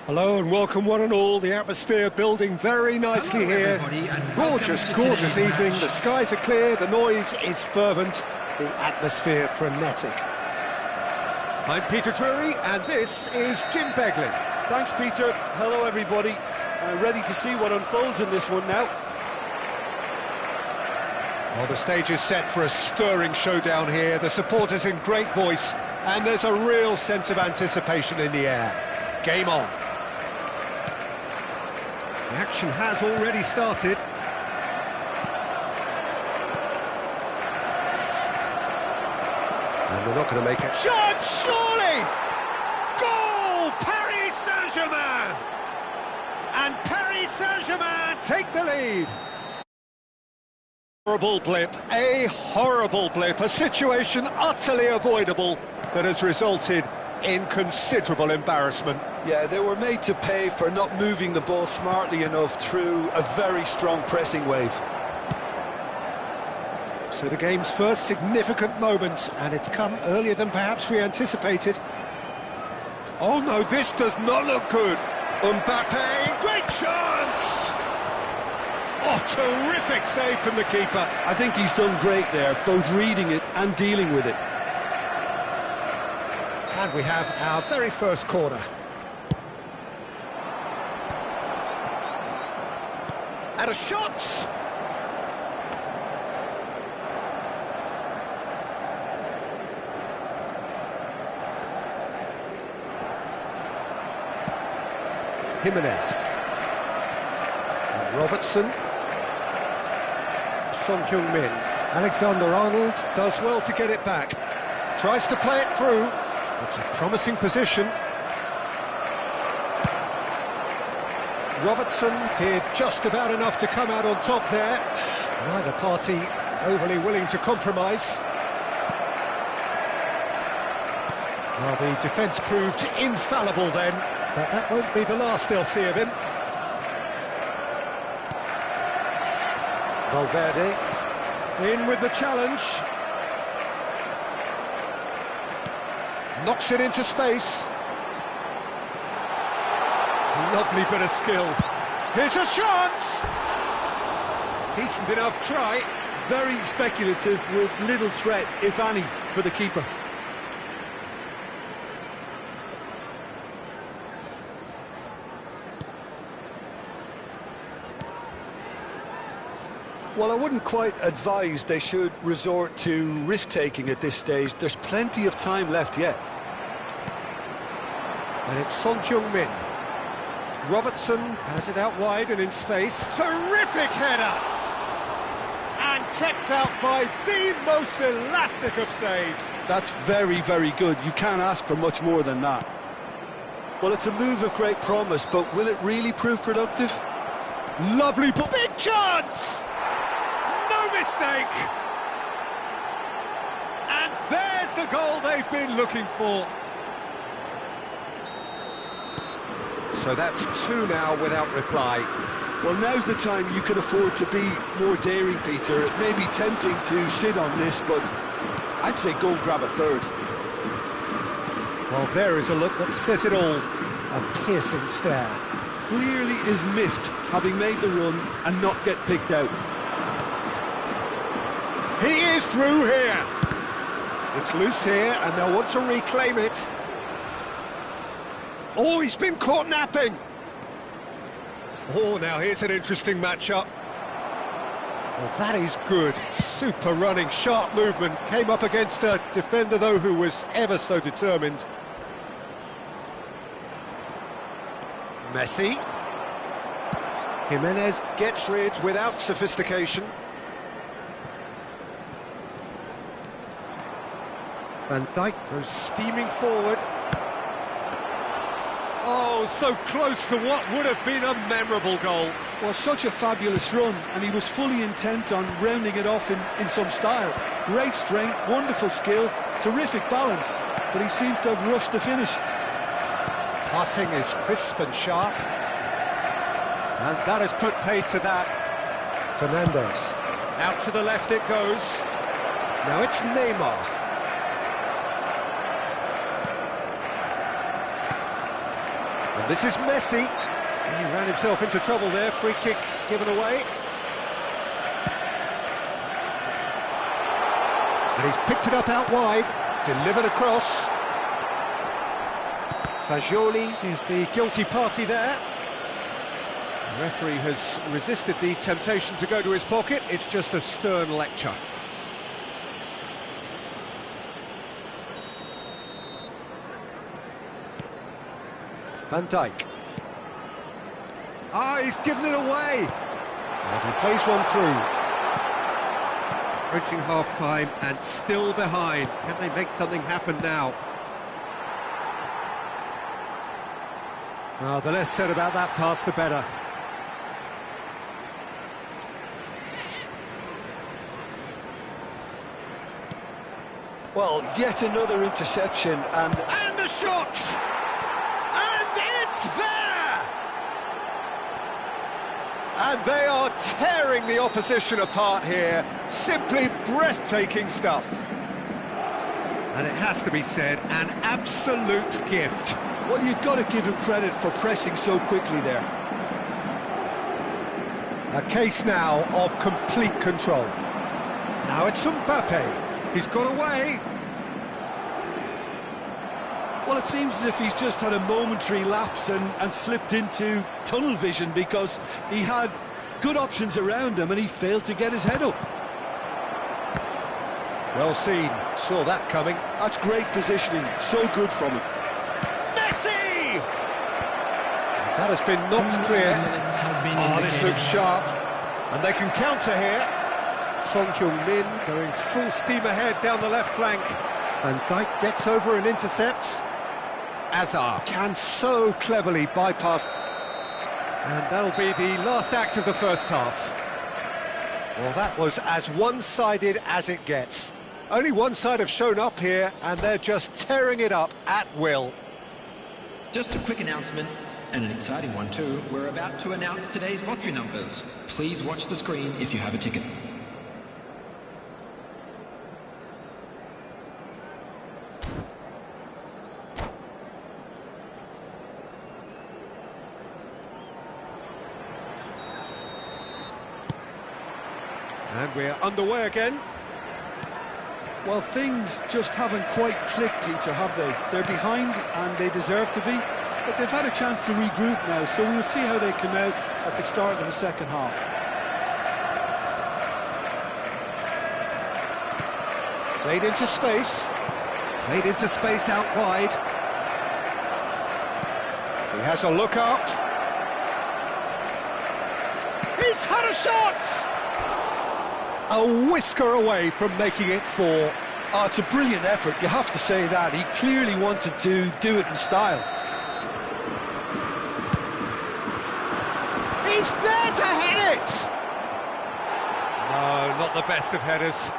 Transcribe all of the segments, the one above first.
Hello and welcome one and all. The atmosphere building very nicely here. Gorgeous, gorgeous evening. The skies are clear, the noise is fervent, the atmosphere frenetic. I'm Peter Drury and this is Jim Beglin. Thanks, Peter. Hello, everybody. Ready to see what unfolds in this one now. Well, the stage is set for a stirring showdown here. The supporters in great voice and there's a real sense of anticipation in the air. Game on. The action has already started. And they're not going to make it. Shot, surely! Goal! Paris Saint-Germain! And Paris Saint-Germain take the lead. Horrible blip, a horrible blip, a situation utterly avoidable that has resulted in considerable embarrassment. Yeah, they were made to pay for not moving the ball smartly enough through a very strong pressing wave. So the game's first significant moment, and it's come earlier than perhaps we anticipated. Oh no, this does not look good. Mbappe, great chance! Oh, terrific save from the keeper. I think he's done great there, both reading it and dealing with it. And we have our very first corner. And a shot! Jimenez. And Robertson. Son Heung-min. Alexander-Arnold does well to get it back. Tries to play it through. It's a promising position. Robertson did just about enough to come out on top there. Neither party overly willing to compromise. Well, the defence proved infallible then, but that won't be the last they'll see of him. Valverde in with the challenge. Knocks it into space. Lovely bit of skill. Here's a chance! Decent enough try. Very speculative with little threat, if any, for the keeper. Well, I wouldn't quite advise they should resort to risk-taking at this stage. There's plenty of time left yet. And it's Son Heung-min. Robertson has it out wide and in space. Terrific header! And kept out by the most elastic of saves. That's very, very good. You can't ask for much more than that. Well, it's a move of great promise, but will it really prove productive? Lovely ball. Big chance! No mistake! And there's the goal they've been looking for. So that's two now without reply. Well, now's the time you can afford to be more daring, Peter. It may be tempting to sit on this, but I'd say go and grab a third. Well, there is a look that says it all. A piercing stare. Clearly is miffed, having made the run and not get picked out. He is through here. It's loose here, and they'll want to reclaim it. Oh, he's been caught napping. Oh, now here's an interesting matchup. Well, that is good. Super running, sharp movement. Came up against a defender, though, who was ever so determined. Messi. Jimenez gets rid without sophistication. Van Dijk goes steaming forward. Oh, so close to what would have been a memorable goal. Well, such a fabulous run, and he was fully intent on rounding it off in some style. Great strength, wonderful skill, terrific balance, but he seems to have rushed the finish. Passing is crisp and sharp. And that has put paid to that. Fernandes. Out to the left it goes. Now it's Neymar. This is Messi. He ran himself into trouble there. Free kick given away. And he's picked it up out wide. Delivered across. Fagioli is the guilty party there. The referee has resisted the temptation to go to his pocket. It's just a stern lecture. Van Dijk. Ah, he's given it away. And he plays one through. Approaching half-time and still behind. Can they make something happen now? Well, the less said about that pass, the better. Well, yet another interception and a shot! And it's there! And they are tearing the opposition apart here. Simply breathtaking stuff. And it has to be said, an absolute gift. well, you've got to give him credit for pressing so quickly there. A case now of complete control. Now it's Mbappe. He's got away. Well, it seems as if he's just had a momentary lapse and slipped into tunnel vision, because he had good options around him and he failed to get his head up. Well seen, saw that coming. That's great positioning, so good from him. Messi! That has been knocked clear. Oh, this looks sharp. And they can counter here. Son Heung-min going full steam ahead down the left flank. Van Dijk gets over and intercepts. Hazard can so cleverly bypass. And that'll be the last act of the first half. Well, that was as one-sided as it gets. Only one side have shown up here, and they're just tearing it up at will. Just a quick announcement, and an exciting one too. We're about to announce today's lottery numbers. Please watch the screen if you have a ticket. And we're underway again. Well, things just haven't quite clicked, Peter, have they? They're behind and they deserve to be, but they've had a chance to regroup now, so we'll see how they come out at the start of the second half. Played into space. Played into space out wide. He has a look up. He's had a shot! A whisker away from making it 4. Oh, it's a brilliant effort, you have to say that. He clearly wanted to do it in style. He's there to head it! No, not the best of headers.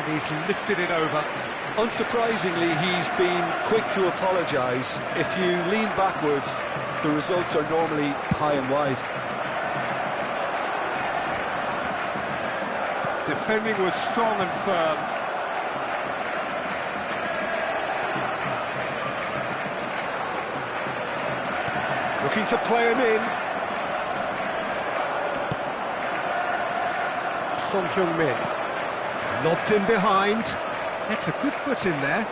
He's lifted it over. Unsurprisingly, he's been quick to apologise. If you lean backwards, the results are normally high and wide. Defending was strong and firm. Looking to play him in. Son Heung-min. Lobbed in behind. That's a good foot in there.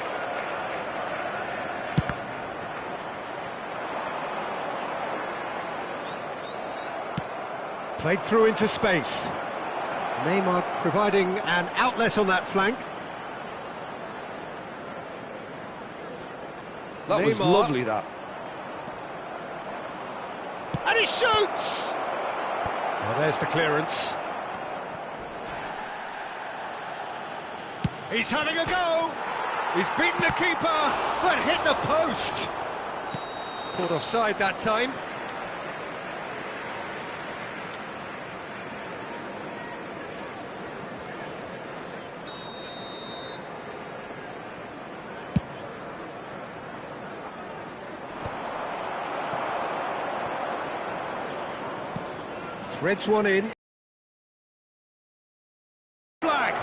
Played through into space. Neymar providing an outlet on that flank. That was lovely, that. And he shoots! Well, there's the clearance. He's having a go! He's beaten the keeper, but hit the post! Caught offside that time. Threads one in. Flag!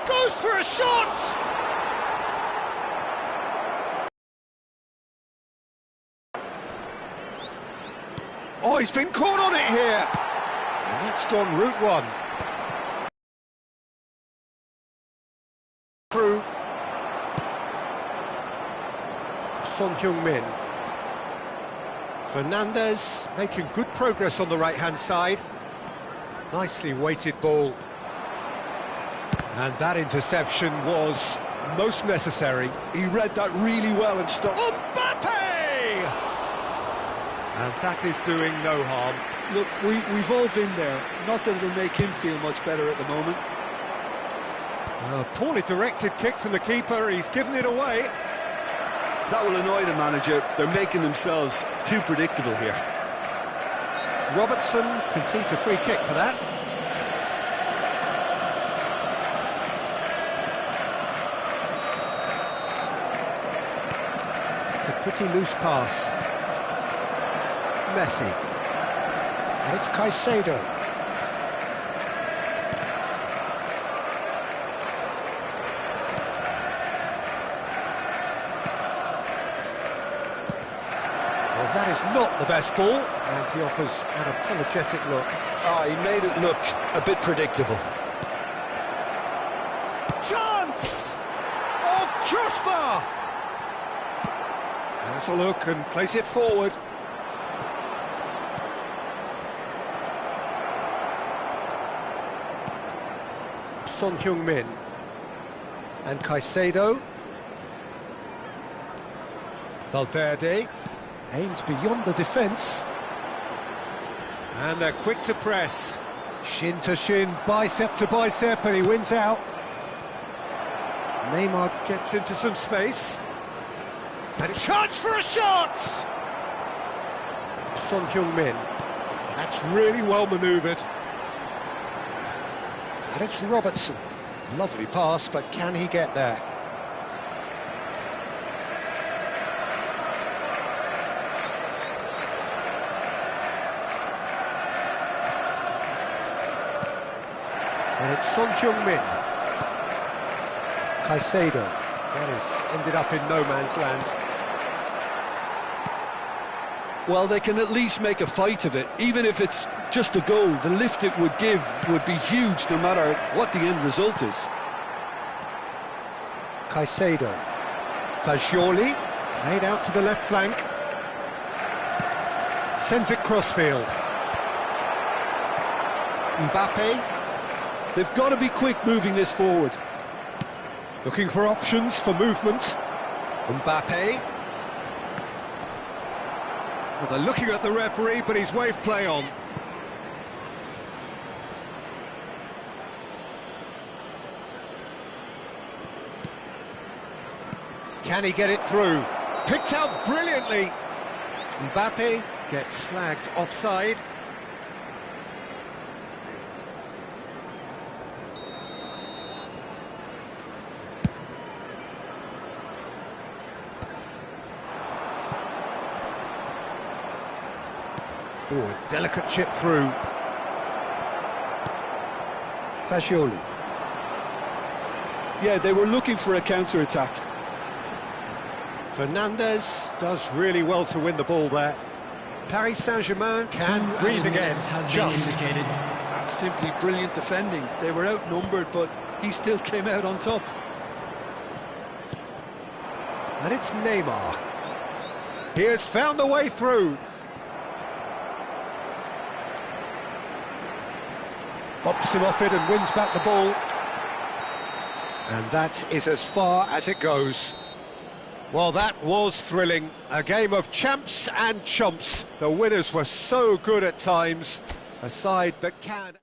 Goes for a shot! Oh, he's been caught on it here! And that's gone route one. Through. Son Heung-min. Fernandez making good progress on the right-hand side. Nicely weighted ball. And that interception was most necessary. He read that really well and stopped. Mbappe! And that is doing no harm. Look, we've all been there. Not that it'll make him feel much better at the moment. A poorly directed kick from the keeper. He's given it away. That will annoy the manager. They're making themselves too predictable here. Robertson concedes a free kick for that. It's a pretty loose pass. Messi. And it's Caicedo. Well, that is not the best ball, and he offers an apologetic look. He made it look a bit predictable. Chance! Oh, crossbar! Has a look and plays it forward. Son Heung-min and Caicedo. Valverde aims beyond the defence. And they're quick to press. Shin to shin, bicep to bicep, and he wins out. Neymar gets into some space. And a chance for a shot! Son Heung-min. That's really well manoeuvred. And it's Robertson. Lovely pass, but can he get there? And it's Son Heung-min. Caicedo. That has ended up in no man's land. Well, they can at least make a fight of it. Even if it's just a goal, the lift it would give would be huge no matter what the end result is. Caicedo. Fagioli. Played out to the left flank. Sends it crossfield. Mbappe. They've got to be quick moving this forward. Looking for options for movement. Mbappe. Well, they're looking at the referee, but he's waved play on. Can he get it through? Picked out brilliantly. Mbappe gets flagged offside. Oh, a delicate chip through. Fagioli. Yeah, they were looking for a counter-attack. Fernandez does really well to win the ball there. Paris Saint-Germain can breathe again. That's simply brilliant defending. They were outnumbered, but he still came out on top. And it's Neymar. He has found the way through. Bops him off it and wins back the ball. And that is as far as it goes. Well, that was thrilling. A game of champs and chumps. The winners were so good at times. A side that can...